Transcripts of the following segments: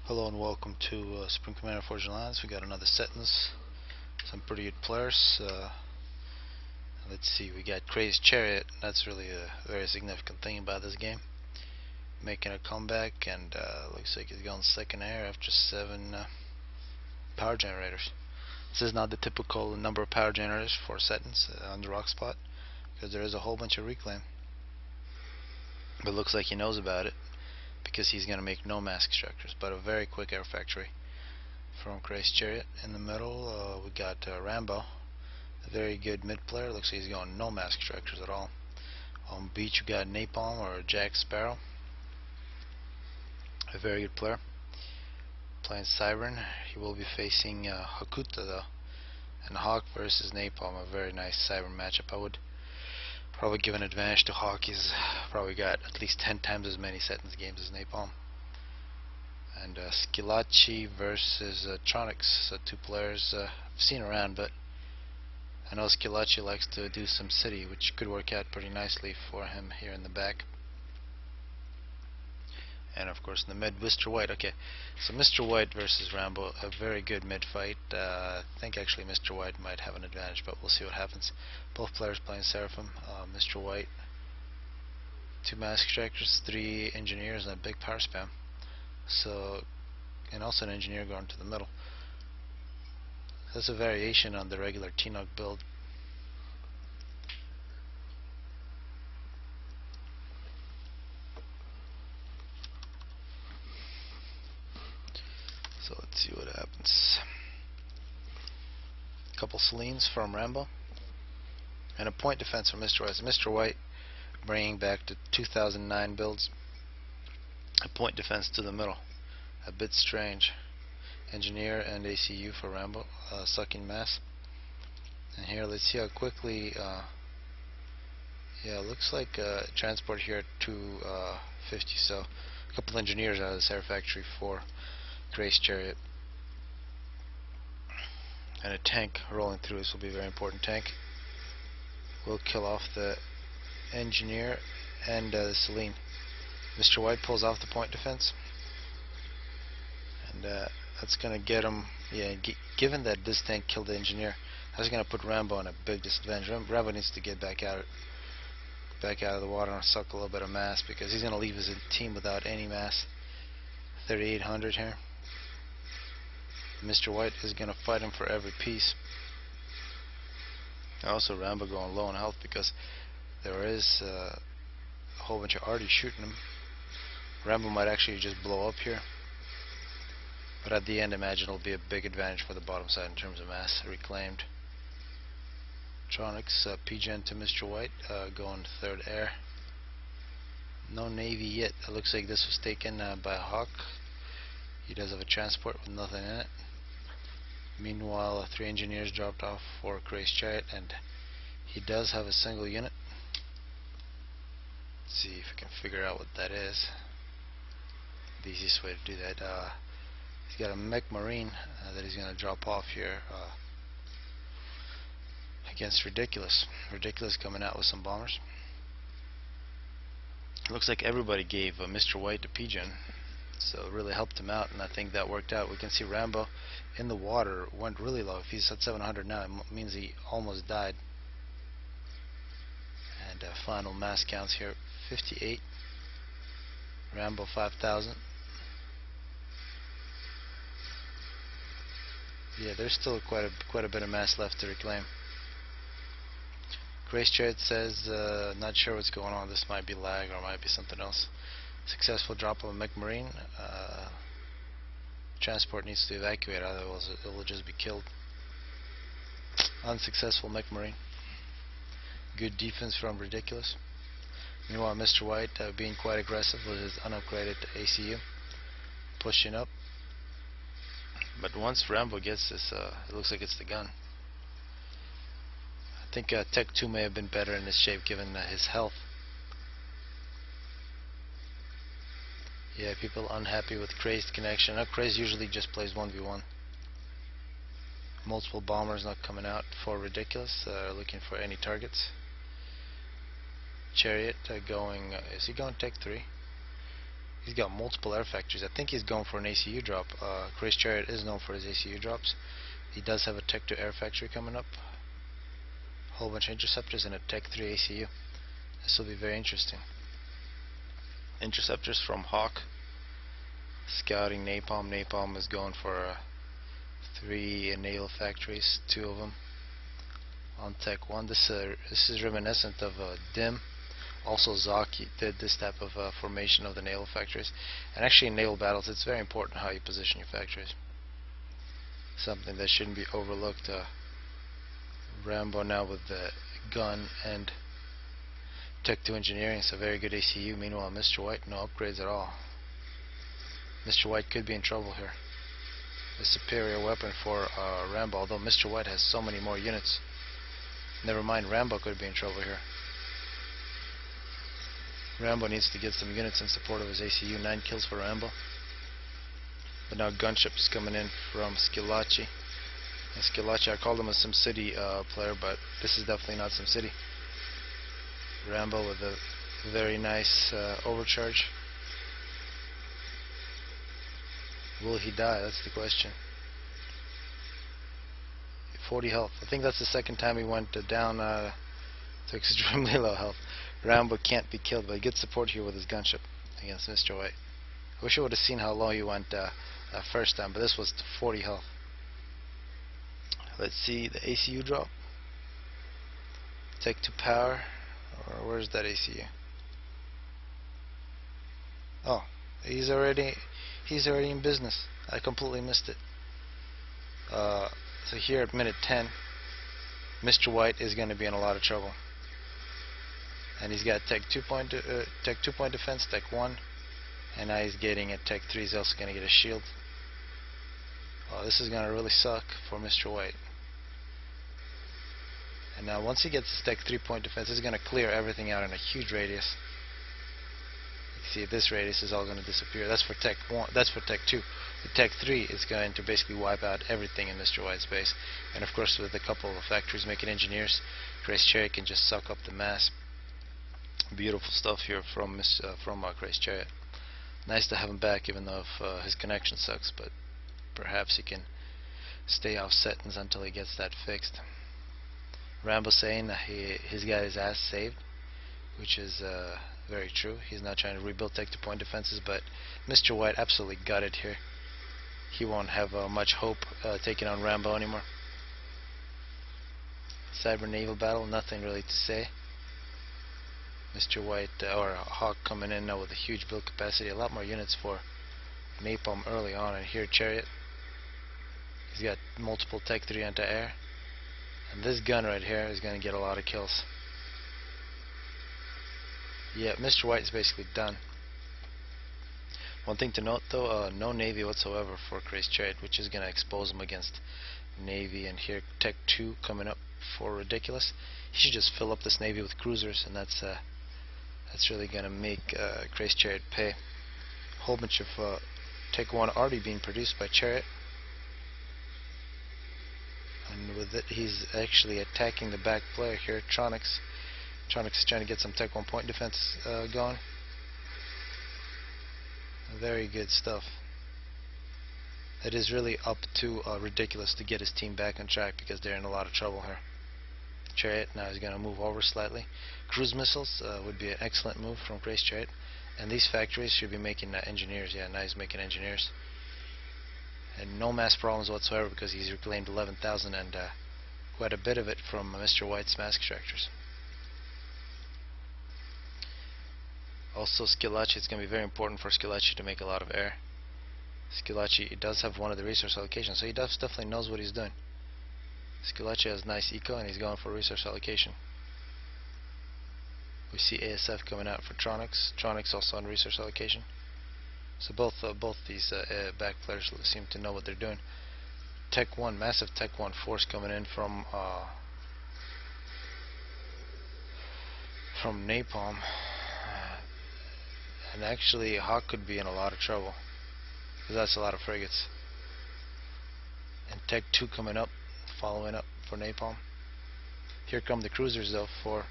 Hello and welcome to Supreme Commander Forged Alliance. We got another Setons, some pretty good players. Let's see, we got CrazedChariot. That's really a very significant thing about this game. Making a comeback, and looks like he's going second air after 7 power generators. This is not the typical number of power generators for Setons on the rock spot, because there is a whole bunch of reclaim. But it looks like he knows about it, because he's going to make no mask structures, but a very quick air factory from CrazedChariot. In the middle we got Rambo, a very good mid player. Looks like he's going no mask structures at all. On beach we got Napalm or Jack Sparrow, a very good player, playing Siren. He will be facing Hakuta though, and Hawk versus Napalm, a very nice Siren matchup. I would probably give an advantage to Hawk. He's probably got at least 10 times as many Setons games as Napalm. And Skilachi versus Tronics, so two players I've seen around, but I know Skilachi likes to do some city, which could work out pretty nicely for him here in the back. And of course in the mid, Mr. White. Okay, so Mr. White versus Rambo, a very good mid fight. I think actually Mr. White might have an advantage, but we'll see what happens. Both players playing Seraphim. Mr. White, 2 mask extractors, 3 engineers, and a big power spam. So, and also an engineer going to the middle. That's a variation on the regular T-Nog build. So let's see what happens. A couple Selines from Rambo, and a point defense from Mr. White. So Mr. White bringing back to 2009 builds. A point defense to the middle. A bit strange. Engineer and ACU for Rambo, sucking mass. And here, let's see how quickly. Yeah, looks like transport here at 250. So a couple engineers out of this air factory for CrazedChariot. And a tank rolling through. This will be a very important tank. Will kill off the engineer and the Celine. Mr. White pulls off the point defense, and that's gonna get him. Yeah, given that this tank killed the engineer, that's gonna put Rambo in a big disadvantage. Rambo needs to get back out of the water and suck a little bit of mass, because he's gonna leave his team without any mass. 3,800 here. Mr. White is gonna fight him for every piece. Also, Rambo going low on health because there is a whole bunch of arties shooting him. Rambo might actually just blow up here, but at the end, imagine it'll be a big advantage for the bottom side in terms of mass reclaimed. Tronics, P-Gen to Mr. White, going to third air. No Navy yet. It looks like this was taken by Hawk. He does have a transport with nothing in it. Meanwhile, 3 engineers dropped off for CrazedChariot, and he does have a single unit. Let's see if we can figure out what that is. The easiest way to do that. He's got a mech marine that he's going to drop off here against Ridiculous. Ridiculous coming out with some bombers. It looks like everybody gave Mr. White the P-Gen, so it really helped him out, and I think that worked out. We can see Rambo in the water went really low. If he's at 700 now, it means he almost died. And final mass counts here, 58. Rambo 5,000. Yeah, there's still quite a bit of mass left to reclaim. CrazedChariot says, not sure what's going on. This might be lag or might be something else. Successful drop of a mech marine. Transport needs to evacuate, otherwise it will just be killed. Unsuccessful mech marine. Good defense from Ridiculous. Meanwhile, Mr. White being quite aggressive with his unupgraded ACU, pushing up. But once Rambo gets this, it looks like it's the gun. I think Tech 2 may have been better in this shape given his health. Yeah, people unhappy with Crazed connection. Now Crazed usually just plays 1v1. Multiple bombers not coming out for Ridiculous, looking for any targets. Chariot going, is he going Tech 3? He's got multiple air factories. I think he's going for an ACU drop. CrazedChariot is known for his ACU drops. He does have a Tech 2 air factory coming up. A whole bunch of interceptors and a Tech 3 ACU. This will be very interesting. Interceptors from Hawk. Scouting Napalm. Napalm is going for 3 naval factories, 2 of them on Tech 1. This is reminiscent of DIM. Also Zaki did this type of formation of the naval factories. And actually in naval battles it's very important how you position your factories. Something that shouldn't be overlooked. Rambo now with the gun and Tech 2 engineering. It's a very good ACU. Meanwhile Mr. White, no upgrades at all. Mr. White could be in trouble here. A superior weapon for Rambo, although Mr. White has so many more units. Never mind, Rambo could be in trouble here. Rambo needs to get some units in support of his ACU. 9 kills for Rambo. But now gunships coming in from Skirmishes. And Skirmishes, I called him a SimCity player, but this is definitely not SimCity. Rambo with a very nice overcharge. Will he die? That's the question. 40 health. I think that's the second time he went down to extremely low health. Rambo can't be killed, but he gets support here with his gunship against Mr. White. I wish I would have seen how low he went first time, but this was 40 health. Let's see the ACU drop. Tech 2 power, or where's that ACU? Oh, he's already in business. I completely missed it. So here at minute 10, Mr. White is going to be in a lot of trouble. And he's got Tech 2 point defense, Tech 1, and now he's getting a Tech 3. He's also going to get a shield. Oh, this is going to really suck for Mr. White. And now once he gets his Tech 3 point defense, he's going to clear everything out in a huge radius. You can see this radius is all going to disappear. That's for Tech 1. That's for Tech 2. The Tech 3 is going to basically wipe out everything in Mr. White's base. And of course, with a couple of factories making engineers, CrazedChariot can just suck up the mass. Beautiful stuff here from CrazedChariot. Nice to have him back, even though his connection sucks. But perhaps he can stay off Setons until he gets that fixed. Rambo saying that he's got his ass saved, which is very true. He's not trying to rebuild Tech 2 point defenses, but Mr. White absolutely gutted here. He won't have much hope taking on Rambo anymore. Cyber naval battle, nothing really to say. Mr. White or Hawk coming in now with a huge build capacity, a lot more units for Napalm early on. And here Chariot, he's got multiple Tech 3 anti-air, and this gun right here is going to get a lot of kills. Yeah, Mr. White is basically done. One thing to note though, no Navy whatsoever for CrazedChariot, which is going to expose him against Navy. And here Tech 2 coming up for Ridiculous. He should just fill up this Navy with cruisers, and that's really going to make CrazedChariot pay. A whole bunch of Tech 1 already being produced by Chariot. And with it, he's actually attacking the back player here, Tronics. Tronics is trying to get some Tech 1 point defense going. Very good stuff. It is really up to Ridiculous to get his team back on track, because they're in a lot of trouble here. Chariot now is going to move over slightly. Cruise missiles would be an excellent move from CrazedChariot. And these factories should be making engineers. Yeah, now he's making engineers. And no mass problems whatsoever, because he's reclaimed 11,000 and quite a bit of it from Mr. White's mass extractors. Also Skirmishes, it's going to be very important for Skirmishes to make a lot of air. Skirmishes does have one of the resource allocations, so he definitely knows what he's doing. Skirmishes has nice eco and he's going for resource allocation. We see ASF coming out for Tronics. Tronics also on resource allocation. So both these back players seem to know what they're doing. Tech 1, massive Tech 1 force coming in from Napalm. And actually Hawk could be in a lot of trouble, because that's a lot of frigates. And Tech 2 coming up, following up for Napalm. Here come the cruisers though for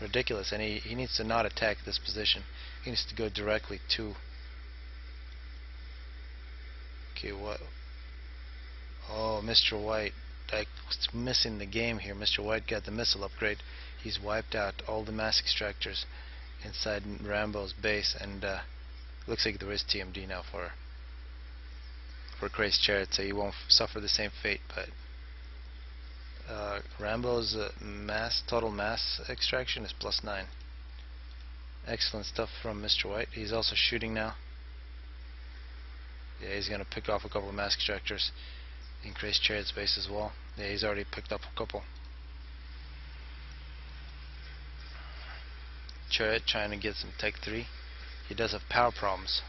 Ridiculous, and he needs to not attack this position. He needs to go directly to Okay, what? Oh, Mr. White. I was missing the game here. Mr. White got the missile upgrade. He's wiped out all the mass extractors inside Rambo's base, and looks like there is TMD now for CrazedChariot, so he won't suffer the same fate. But Rambo's total mass extraction is +9. Excellent stuff from Mr. White. He's also shooting now. Yeah, he's gonna pick off a couple of mass extractors in CrazedChariot's base as well. Yeah, he's already picked up a couple. Chariot trying to get some Tech 3. He does have power problems.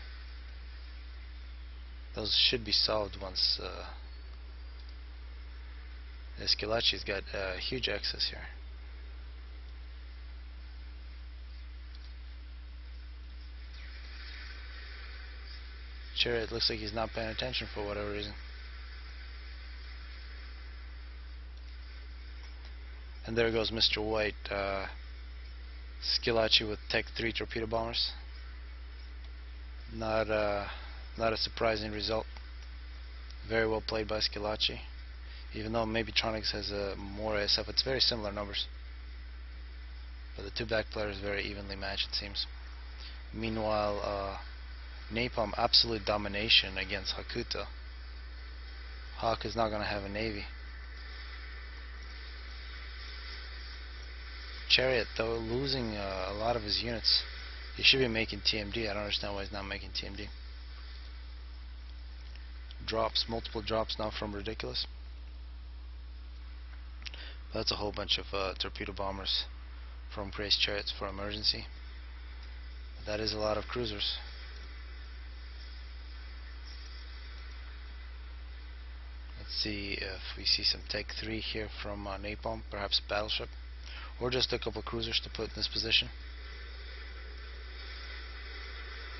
Those should be solved once Skirmishes's got huge access here. Chariot looks like he's not paying attention for whatever reason. And there goes Mr. White. Skirmish with Tech 3 torpedo bombers. Not a surprising result. Very well played by Skirmish. Even though maybe Tronics has more ASF, it's very similar numbers. But the two back players very evenly matched, it seems. Meanwhile, Napalm absolute domination against Hakuto. Hawk is not going to have a navy. Chariot, though, losing a lot of his units. He should be making TMD. I don't understand why he's not making TMD. Drops, multiple drops now from Ridiculous. That's a whole bunch of torpedo bombers from CrazedChariot for emergency. That is a lot of cruisers. Let's see if we see some Tech 3 here from Napalm, perhaps a battleship, or just a couple cruisers to put in this position.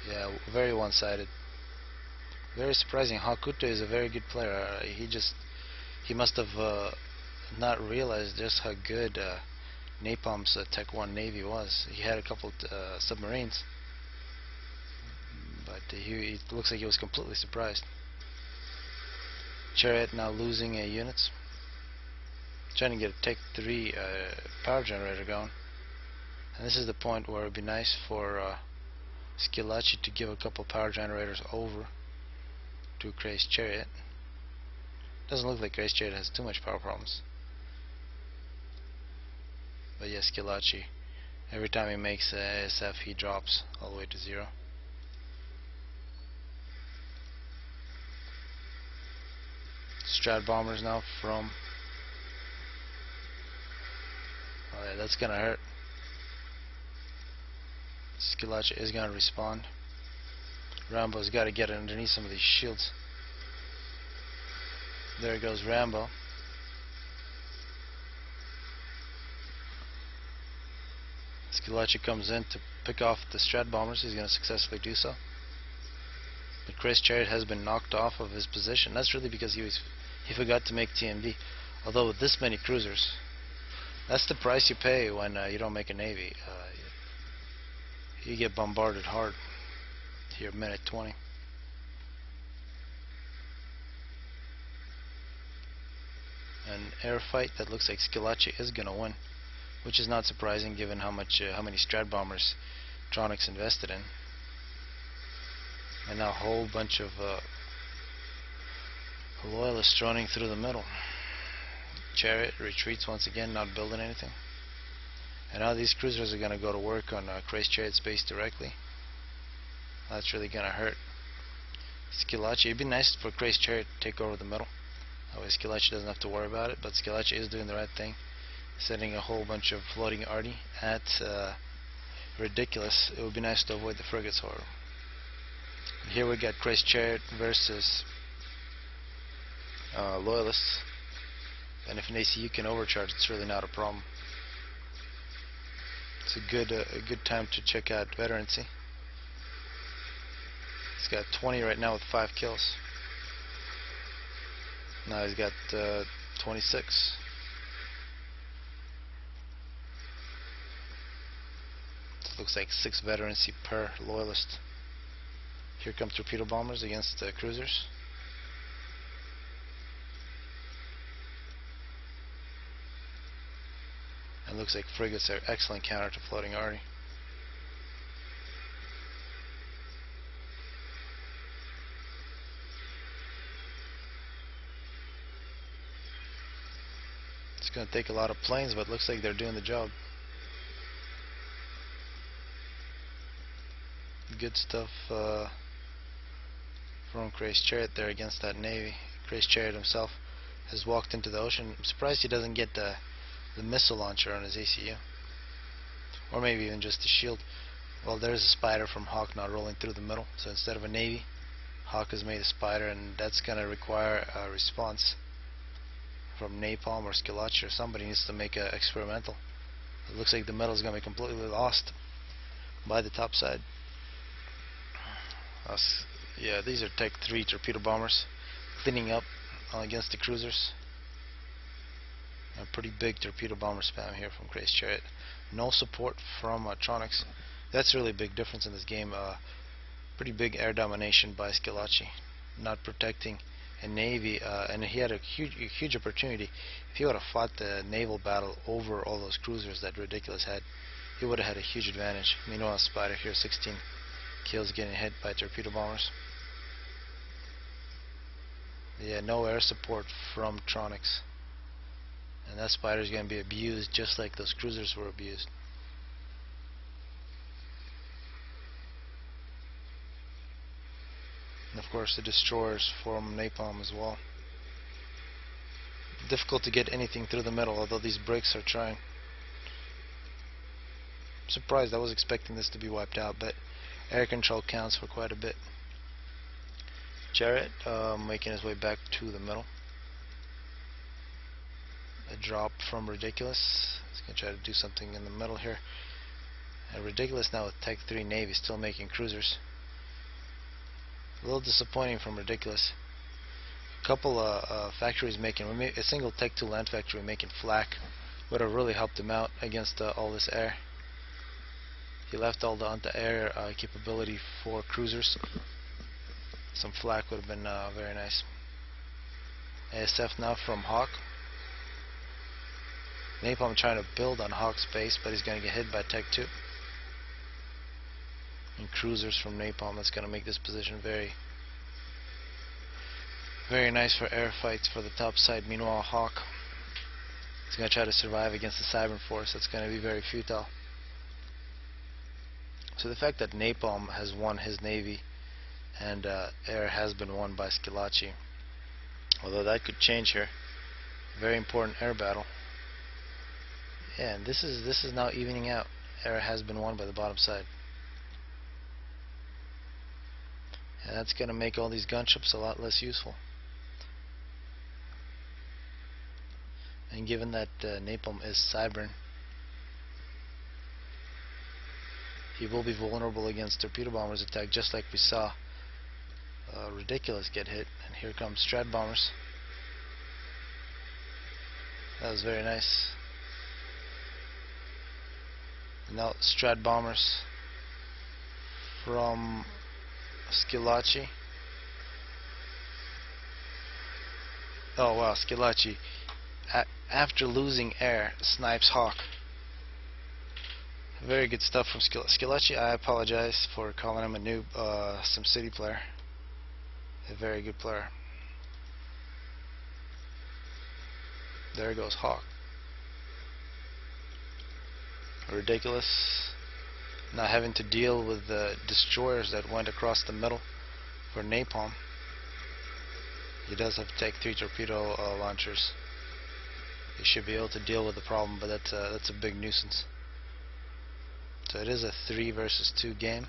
Yeah, very one-sided. Very surprising. Hakuto is a very good player. He must have not realized just how good Napalm's Tech 1 Navy was. He had a couple submarines, but he looks like he was completely surprised. Chariot now losing units. Trying to get a Tech 3 power generator going. And this is the point where it would be nice for Skirmish to give a couple power generators over to CrazedChariot. Doesn't look like CrazedChariot has too much power problems. But yes, Skirmish, every time he makes ASF, he drops all the way to 0. Strat bombers now from. Oh yeah, that's gonna hurt. Skirmish is gonna respond. Rambo's got to get underneath some of these shields. There goes Rambo. Skirmish comes in to pick off the Strat bombers. He's going to successfully do so. But CrazedChariot has been knocked off of his position. That's really because he forgot to make TMD. Although with this many cruisers, that's the price you pay when you don't make a navy. You get bombarded hard here, minute 20. An air fight that looks like Skirmish is going to win, which is not surprising given how many Strat bombers Tronics invested in. And now a whole bunch of loyalists droning through the middle. Chariot retreats once again, not building anything. And now these cruisers are going to go to work on CrazedChariot's base directly. That's really going to hurt Skirmish. It'd be nice for CrazedChariot to take over the middle. That way Skirmish doesn't have to worry about it, but Skirmish is doing the right thing. Sending a whole bunch of floating arty at Ridiculous. It would be nice to avoid the frigates, however. Here we got CrazedChariot versus Loyalists. And if an ACU can overcharge, it's really not a problem. It's a good time to check out veterancy. He's got 20 right now with 5 kills. Now he's got 26. It looks like 6 veterancy per loyalist. Here come torpedo bombers against cruisers. looks like frigates are excellent counter to floating arty. It's going to take a lot of planes, but it looks like they're doing the job. Good stuff from CrazedChariot there against that Navy. CrazedChariot himself has walked into the ocean. I'm surprised he doesn't get the missile launcher on his ACU. Or maybe even just the shield. Well, there's a spider from Hawk now rolling through the middle. So instead of a Navy, Hawk has made a spider, and that's going to require a response from Napalm or Skirmishes, or somebody needs to make a experimental. It looks like the metal is going to be completely lost by the top side. Yeah, these are Tech 3 torpedo bombers cleaning up against the cruisers. A pretty big torpedo bomber spam here from CrazedChariot. No support from Tronics. That's really a big difference in this game. Pretty big air domination by Skirmishes, not protecting a Navy, and he had a huge opportunity. If he would have fought the naval battle over all those cruisers that Ridiculous had, he would have had a huge advantage. Meanwhile, Spider here, 16 kills, getting hit by torpedo bombers. Yeah, no air support from Tronics, and that Spider is going to be abused just like those cruisers were abused. And of course the destroyers from Napalm as well. Difficult to get anything through the middle, although these bricks are trying. I'm surprised. I was expecting this to be wiped out, but air control counts for quite a bit. Chariot making his way back to the middle. A drop from Ridiculous. He's going to try to do something in the middle here. And Ridiculous now with Tech 3 Navy, still making cruisers. A little disappointing from Ridiculous. A couple factories making, a single Tech 2 land factory making flak would have really helped him out against all this air. He left all the anti-air capability for cruisers. Some flak would have been very nice. ASF now from Hawk. Napalm trying to build on Hawk's base, but he's going to get hit by Tech 2. And cruisers from Napalm. That's going to make this position very nice for air fights for the top side. Meanwhile, Hawk is going to try to survive against the Cybern force. That's going to be very futile. So the fact that Napalm has won his Navy and air has been won by Skirmishes, although that could change here. Very important air battle. Yeah, and this is now evening out. Air has been won by the bottom side. And that's going to make all these gunships a lot less useful. And given that Napalm is Cybern, he will be vulnerable against torpedo bombers attack, just like we saw Ridiculous get hit. And here comes Strat bombers. That was very nice. And now Strat bombers from Skirmishes. Oh wow, Skirmishes, after losing air, snipes Hawk. Very good stuff from Skirmishes. I apologize for calling him a noob, SimCity player. A very good player. There goes Hawk. Ridiculous. Not having to deal with the destroyers that went across the middle for Napalm. He does have Tech 3 torpedo launchers. He should be able to deal with the problem, but that's a big nuisance. So it is a 3 versus 2 game.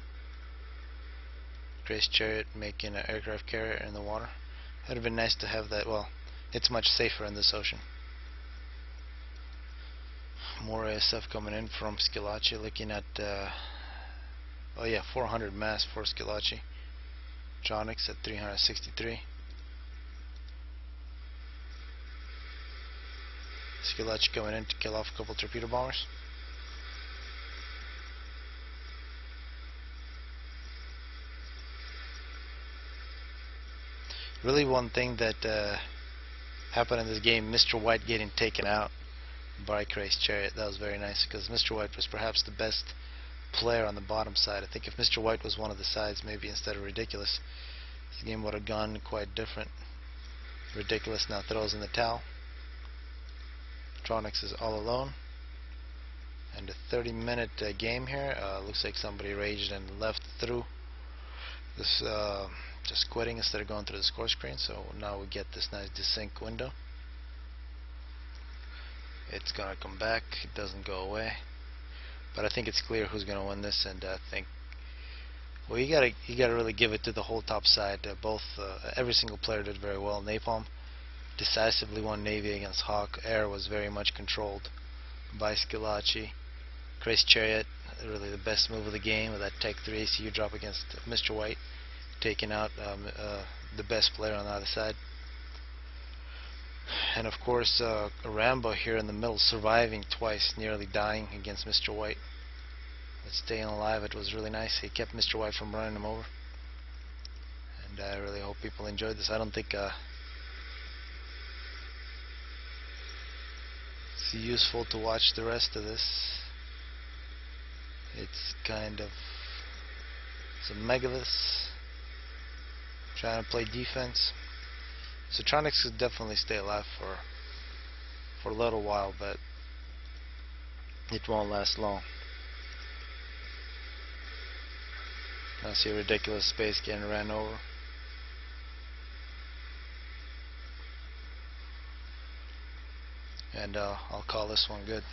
CrazedChariot making an aircraft carrier in the water. It would have been nice to have that. Well, it's much safer in this ocean. More ASF coming in from Skirmishes, looking at oh yeah, 400 mass for Skirmishes. Tronics at 363. Skirmishes going in to kill off a couple torpedo bombers. Really, one thing that happened in this game, Mr. White getting taken out by CrazedChariot. That was very nice because Mr. White was perhaps the best player on the bottom side. I think if Mr. White was one of the sides, maybe instead of Ridiculous, this game would have gone quite different. Ridiculous now throws in the towel. Tronics is all alone. And a 30-minute game here. Looks like somebody raged and left through this, just quitting instead of going through the score screen. So now we get this nice desync window. It's gonna come back. It doesn't go away. But I think it's clear who's gonna win this, and I think, well, you gotta really give it to the whole top side. Every single player did very well. Napalm decisively won Navy against Hawk. Air was very much controlled by Skillaci. CrazedChariot, really the best move of the game with that Tech 3 ACU drop against Mr. White, taking out the best player on the other side. And of course, Rambo here in the middle, surviving twice, nearly dying against Mr. White. But staying alive, it was really nice. He kept Mr. White from running him over. And I really hope people enjoyed this. I don't think it's useful to watch the rest of this. It's kind of some Megaliths trying to play defense. Tronics could definitely stay alive for a little while, but it won't last long. I see a Ridiculous space getting ran over. And I'll call this one good.